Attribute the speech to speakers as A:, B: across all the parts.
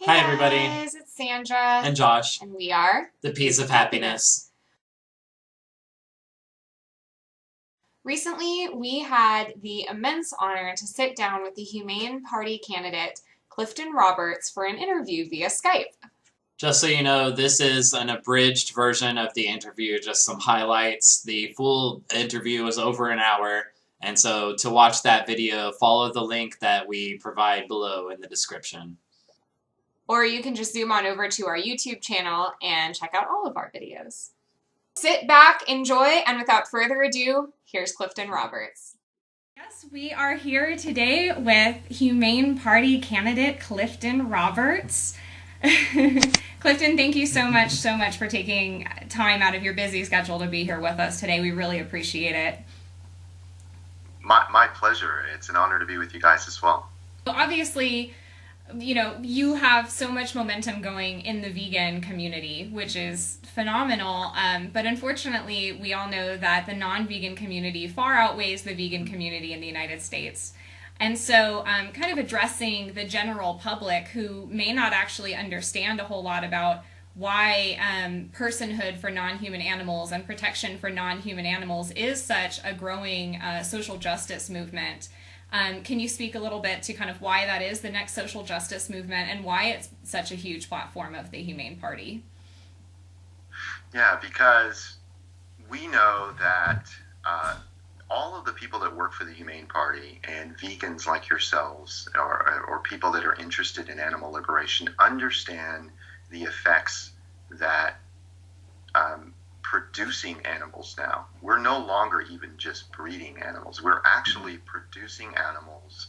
A: Hey
B: Hi, everybody.
A: guys, it's Sandra,
B: And Josh,
A: and we are
B: the
A: the
B: Piece
A: Piece
B: of
A: of Happiness.
B: Happiness.
A: Recently, we had the immense honor to sit down with the Humane Party candidate, Clifton Roberts, for an interview via Skype.
B: Just so you know, this is an abridged version of the interview, just some highlights. The full interview is over an hour, and so to watch that video, follow the link that we provide below in the description.
A: Or you can just zoom on over to our YouTube channel and check out all of our videos. Sit back, enjoy, and without further ado, here's Clifton Roberts. Yes, we are here today with Humane Party candidate Clifton Roberts. Clifton, thank you so much for taking time out of your busy schedule to be here with us today. We really appreciate it.
C: My pleasure. It's an honor to be with you guys as well.
A: Well, obviously, you have so much momentum going in the vegan community, which is phenomenal. But unfortunately, we all know that the non-vegan community far outweighs the vegan community in the United States. And so kind of addressing the general public who may not actually understand a whole lot about why personhood for non-human animals and protection for non-human animals is such a growing social justice movement. Can you speak a little bit to kind of why that is the next social justice movement and why it's such a huge platform of the Humane Party?
C: Yeah, because we know that all of the people that work for the Humane Party and vegans like yourselves or people that are interested in animal liberation understand the effects that producing animals now. We're no longer even just breeding animals. We're actually producing animals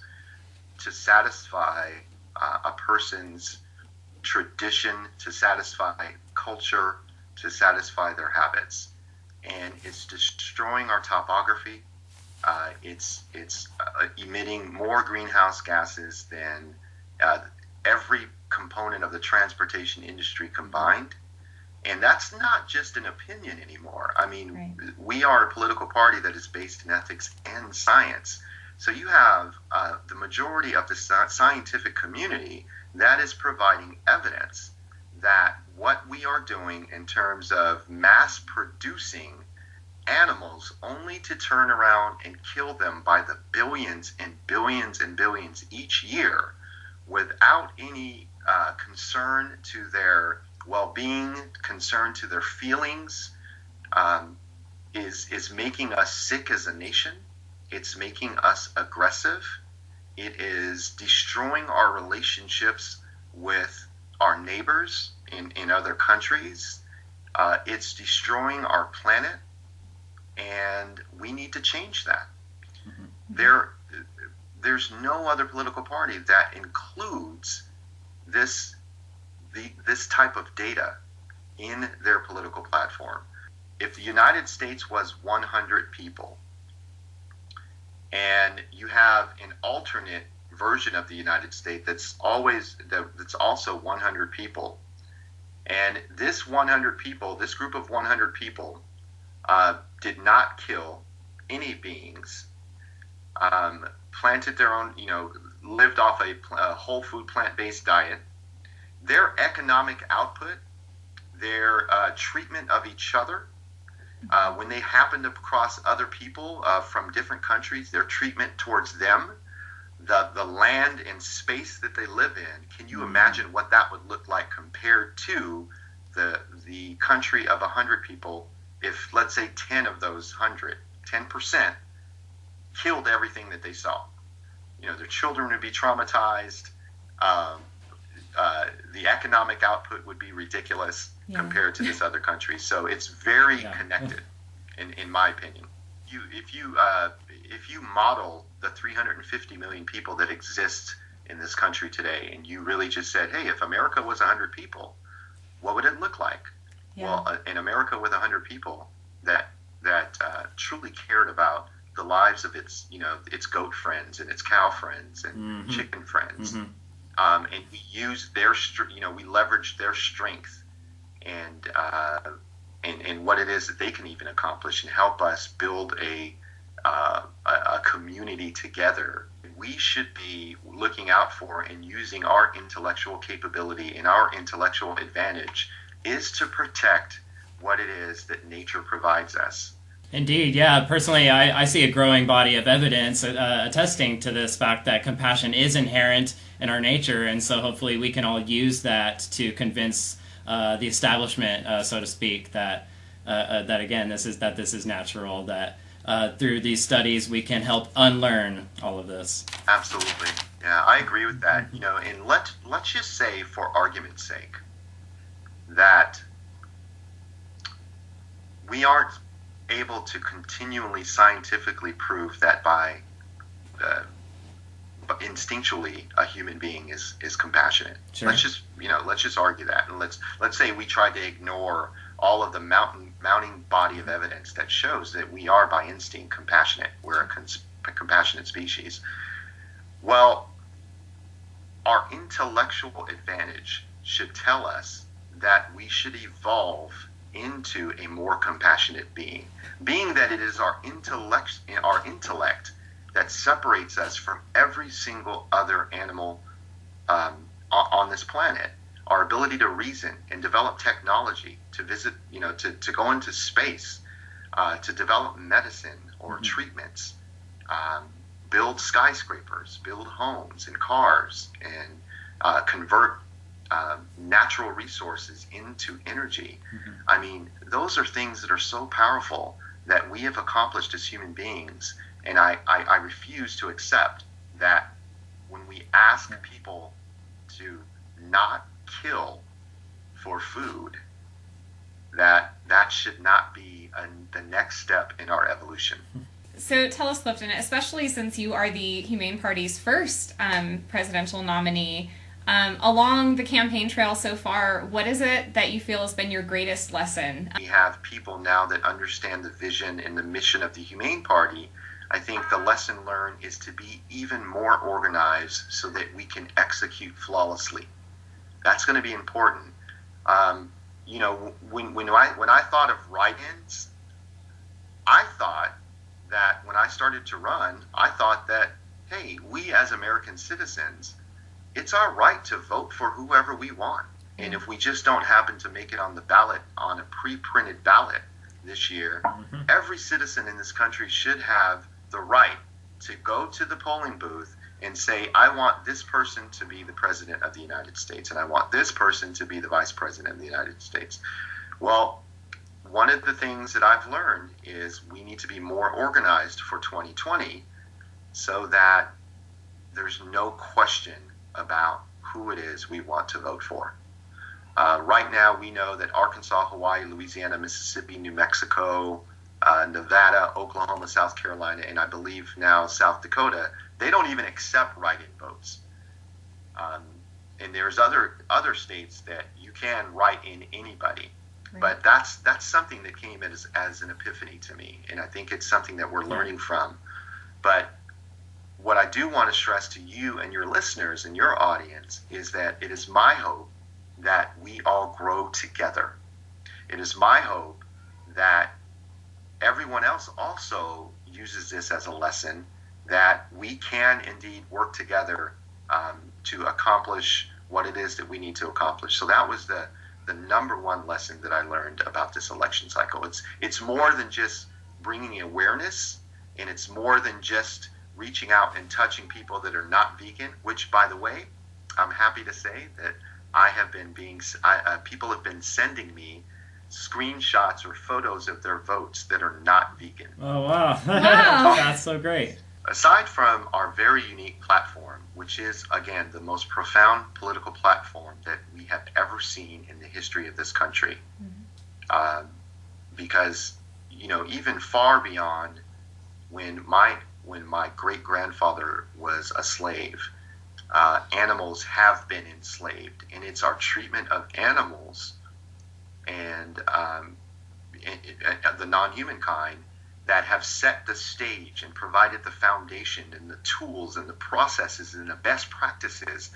C: to satisfy a person's tradition, to satisfy culture, to satisfy their habits. And it's destroying our topography. It's emitting more greenhouse gases than every component of the transportation industry combined. And that's not just an opinion anymore. I mean, right. We are a political party that is based in ethics and science. So you have the majority of the scientific community that is providing evidence that what we are doing in terms of mass producing animals only to turn around and kill them by the billions and billions and billions each year without any concern to their well-being, concern to their feelings, is making us sick as a nation. It's making us aggressive. It is destroying our relationships with our neighbors in other countries. It's destroying our planet, and we need to change that. Mm-hmm. There's no other political party that includes this type of data in their political platform. If the United States was 100 people, and you have an alternate version of the United States that's also 100 people, and this group of 100 people did not kill any beings, planted their own, lived off a whole food plant-based diet, their economic output, their treatment of each other, when they happen to cross other people from different countries, their treatment towards them, the land and space that they live in, can you imagine what that would look like compared to the country of 100 people if, let's say, 10 of those 100, 10%, killed everything that they saw? Their children would be traumatized. The economic output would be ridiculous compared to this other country. So it's very connected, in my opinion. If you model the 350 million people that exist in this country today, and you really just said, hey, if America was 100 people, what would it look like? Yeah. Well, in America with 100 people that truly cared about the lives of its goat friends and its cow friends and chicken friends. Mm-hmm. And we use we leverage their strength and what it is that they can even accomplish and help us build a community together. we should be looking out for and using our intellectual capability and our intellectual advantage is to protect what it is that nature provides us.
D: Indeed, yeah. Personally, I see a growing body of evidence attesting to this fact that compassion is inherent in our nature, and so hopefully we can all use that to convince the establishment, so to speak, that again this is natural. That through these studies we can help unlearn all of this.
C: Absolutely, yeah, I agree with that. And let's just say, for argument's sake, that we aren't able to continually scientifically prove that by instinctually a human being is compassionate.
D: Sure.
C: Let's just argue that, and let's say we try to ignore all of the mounting body of evidence that shows that we are by instinct compassionate. We're a compassionate species. Well, our intellectual advantage should tell us that we should evolve into a more compassionate being that it is our intellect that separates us from every single other animal on this planet. Our ability to reason and develop technology, to visit, to go into space, to develop medicine or treatments, build skyscrapers, build homes and cars, and convert natural resources into energy. I mean, those are things that are so powerful that we have accomplished as human beings. And I refuse to accept that when we ask people to not kill for food, that should not be the next step in our evolution.
A: So tell us, Clifton, especially since you are the Humane Party's first presidential nominee, along the campaign trail so far, what is it that you feel has been your greatest lesson?
C: We have people now that understand the vision and the mission of the Humane Party. I think the lesson learned is to be even more organized so that we can execute flawlessly. That's going to be important. When I thought of write-ins, I thought that when I started to run, I thought that, hey, we as American citizens, it's our right to vote for whoever we want. And if we just don't happen to make it on the ballot, on a pre-printed ballot this year, every citizen in this country should have the right to go to the polling booth and say, I want this person to be the president of the United States, and I want this person to be the vice president of the United States. Well, one of the things that I've learned is we need to be more organized for 2020 so that there's no question about who it is we want to vote for. Right now, we know that Arkansas, Hawaii, Louisiana, Mississippi, New Mexico, Nevada, Oklahoma, South Carolina, and I believe now South Dakota, they don't even accept write-in votes. And there's other states that you can write in anybody. Right. But that's something that came as an epiphany to me, and I think it's something that we're learning from. But what I do want to stress to you and your listeners and your audience is that it is my hope that we all grow together. It is my hope that everyone else also uses this as a lesson, that we can indeed work together to accomplish what it is that we need to accomplish. So that was the number one lesson that I learned about this election cycle. It's more than just bringing awareness, and it's more than just reaching out and touching people that are not vegan, which, by the way, I'm happy to say that people have been sending me screenshots or photos of their votes that are not vegan.
D: Oh, wow.
A: Wow.
D: That's so great.
C: Aside from our very unique platform, which is, again, the most profound political platform that we have ever seen in the history of this country, because, even far beyond when my great-grandfather was a slave, animals have been enslaved, and it's our treatment of animals and the non-human kind that have set the stage and provided the foundation and the tools and the processes and the best practices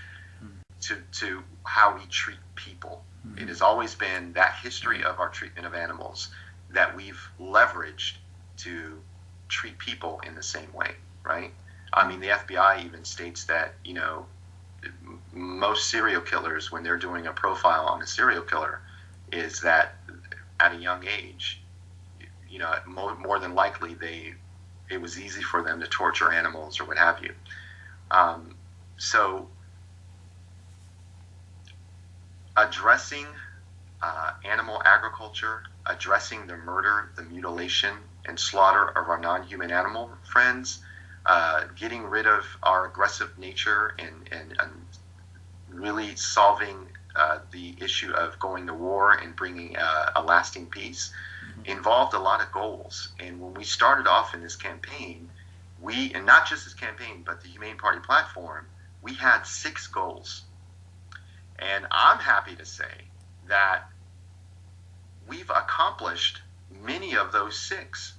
C: to how we treat people. Mm-hmm. It has always been that history of our treatment of animals that we've leveraged to treat people in the same way, right? I mean, the FBI even states that, most serial killers, when they're doing a profile on a serial killer, is that at a young age, more than likely it was easy for them to torture animals or what have you. So addressing animal agriculture, addressing the murder, the mutilation, and slaughter of our non-human animal friends, getting rid of our aggressive nature, and really solving the issue of going to war and bringing a lasting peace involved a lot of goals. And when we started off in this campaign, and not just this campaign, but the Humane Party platform, we had 6 goals. And I'm happy to say that we've accomplished many of those 6.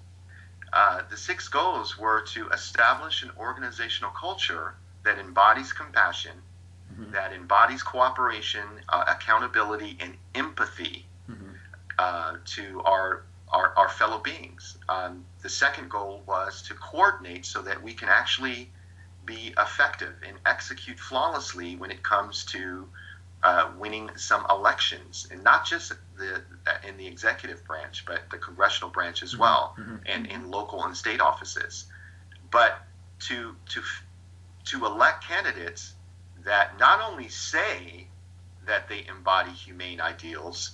C: The 6 goals were to establish an organizational culture that embodies compassion, that embodies cooperation, accountability, and empathy to our fellow beings. The second goal was to coordinate so that we can actually be effective and execute flawlessly when it comes to winning some elections, and not just in the executive branch, but the congressional branch as well, and in local and state offices. But to elect candidates that not only say that they embody humane ideals,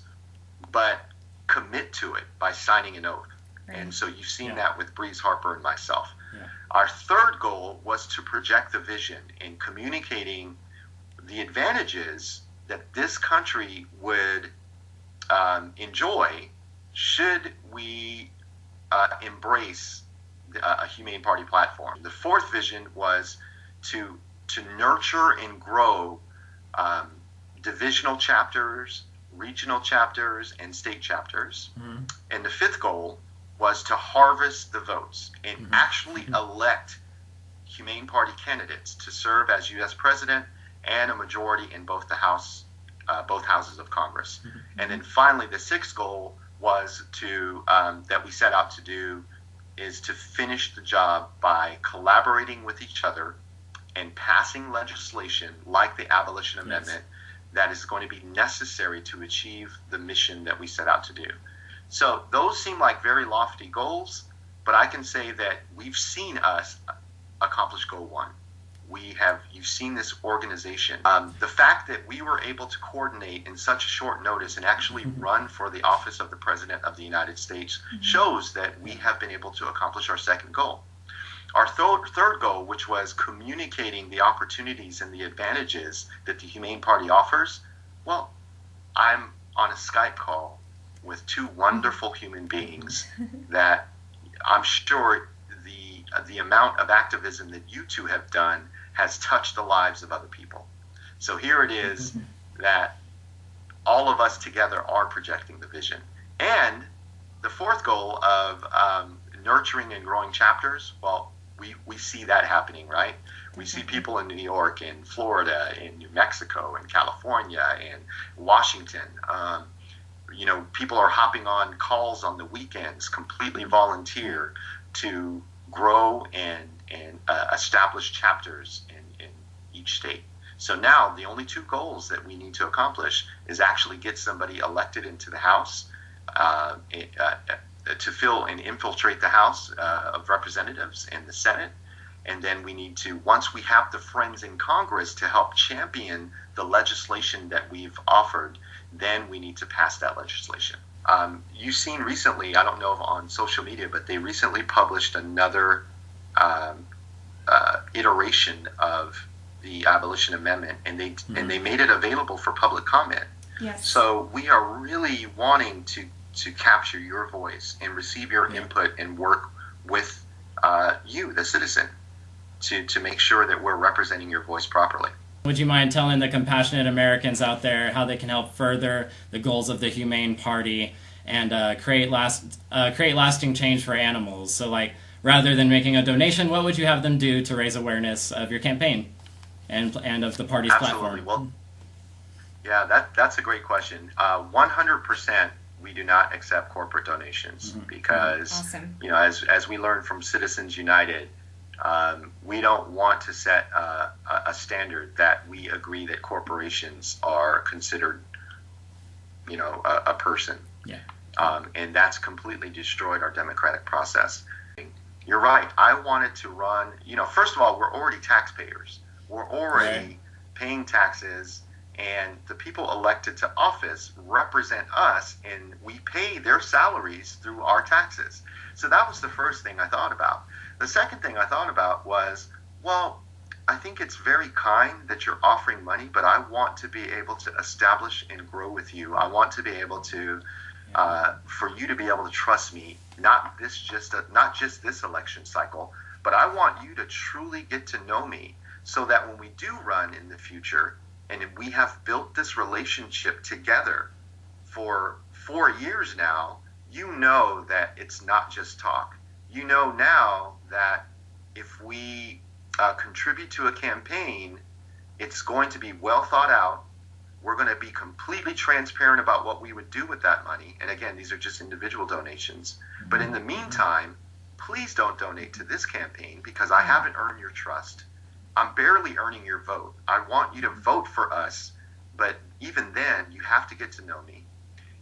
C: but commit to it by signing an oath. Right. And so you've seen that with Breeze Harper and myself. Yeah. Our third goal was to project the vision in communicating the advantages that this country would enjoy should we embrace a Humane Party platform. The fourth vision was to nurture and grow divisional chapters, regional chapters, and state chapters. And the fifth goal was to harvest the votes and actually elect Humane Party candidates to serve as U.S. president and a majority in both both houses of Congress. And then finally, the sixth goal was that we set out to do is to finish the job by collaborating with each other and passing legislation like the Abolition Amendment that is going to be necessary to achieve the mission that we set out to do. So those seem like very lofty goals, but I can say that we've seen us accomplish goal 1. You've seen this organization. The fact that we were able to coordinate in such short notice and actually run for the office of the President of the United States shows that we have been able to accomplish our second goal. Our third goal, which was communicating the opportunities and the advantages that the Humane Party offers, well, I'm on a Skype call with 2 wonderful human beings that I'm sure the amount of activism that you 2 have done has touched the lives of other people. So here it is that all of us together are projecting the vision. And the fourth goal of nurturing and growing chapters, well, we see that happening, right? We see people in New York, in Florida, in New Mexico, in California, in Washington. People are hopping on calls on the weekends, completely volunteer to grow and establish chapters in each state. So now the only 2 goals that we need to accomplish is actually get somebody elected into the House, to fill and infiltrate the House of Representatives and the Senate. And then we need to, once we have the friends in Congress to help champion the legislation that we've offered, then we need to pass that legislation. You've seen recently, I don't know if on social media, but they recently published another iteration of the Abolition Amendment, and they made it available for public comment.
A: Yes.
C: So we are really wanting to capture your voice and receive your input and work with you, the citizen, to make sure that we're representing your voice properly.
D: Would you mind telling the compassionate Americans out there how they can help further the goals of the Humane Party and create lasting change for animals? So, rather than making a donation, what would you have them do to raise awareness of your campaign and of the party's
C: Absolutely.
D: platform?
C: Well, that's a great question. 100%. We do not accept corporate donations because,
A: Awesome.
C: as we learned from Citizens United, We don't want to set a standard that we agree that corporations are considered, a person.
D: Yeah.
C: And that's completely destroyed our democratic process. You're right. I wanted to run, first of all, we're already taxpayers. We're already paying taxes, and the people elected to office represent us, and we pay their salaries through our taxes. So that was the first thing I thought about. The second thing I thought about was, well, I think it's very kind that you're offering money, but I want to be able to establish and grow with you. I want to be able to, for you to be able to trust me, not just this election cycle, but I want you to truly get to know me so that when we do run in the future, and we have built this relationship together for 4 years now, you know that it's not just talk. You know now that if we contribute to a campaign, it's going to be well thought out. We're going to be completely transparent about what we would do with that money. And again, these are just individual donations. But in the meantime, please don't donate to this campaign because I haven't earned your trust. I'm barely earning your vote. I want you to vote for us, but even then, you have to get to know me.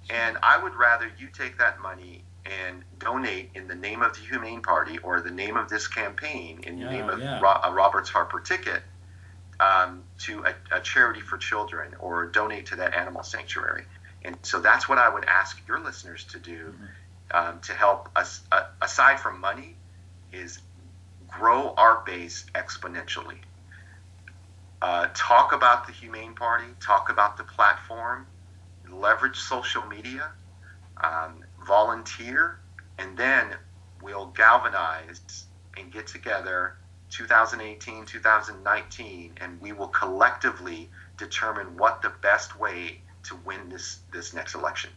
C: And I would rather you take that money and donate in the name of the Humane Party or the name of this campaign, in the name of a Roberts Harper ticket, to a charity for children, or donate to that animal sanctuary. And so that's what I would ask your listeners to do, to help us, aside from money, is grow our base exponentially. Talk about the Humane Party, talk about the platform, leverage social media, volunteer, and then we'll galvanize and get together 2018, 2019, and we will collectively determine what the best way to win this next election.